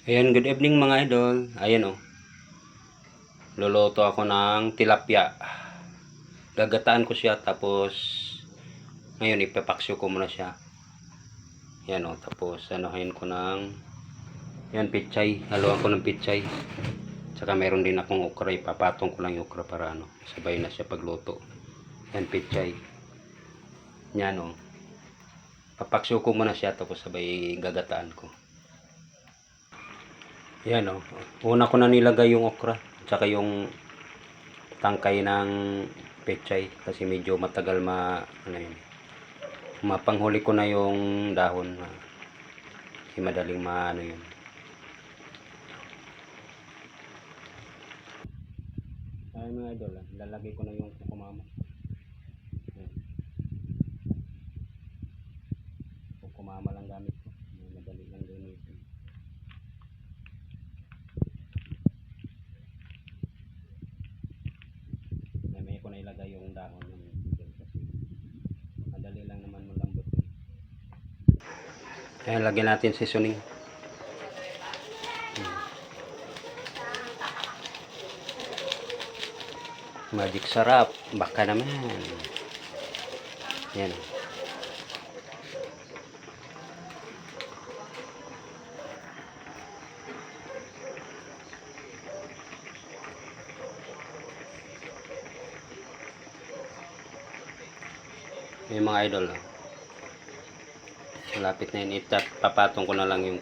Ayan, good evening mga idol. Ayan oh. Luluto ako ng tilapia. Gagataan ko siya tapos ngayon ipapaksyo ko muna siya. Ayan oh, tapos anuhin ko ng ayan, pichay. Haluan ko ng pichay. Tsaka meron din akong okra, ipapatong ko lang yung okra para ano, sabay na siya pagluto. Ayan, pichay. Yan oh. Papaksyo ko muna siya tapos sabay gagataan ko. Yan oh. Una ko na nilagay yung okra, tsaka yung tangkay ng pechay kasi medyo matagal ano yun, mapanghuli ko na yung dahon kasi madaling ano yun. Ay mga idol, lalagay ko na yung kukumama. Kukumama lang gamit ko, madali lang gamitin. May ko na ilagay yung dahon ng kasi madali lang naman malambot. Ayan, lagyan natin seasoning. Magic sarap, baka naman. Yan. Yung mga idol, malapit na yun, papatong ko na lang yung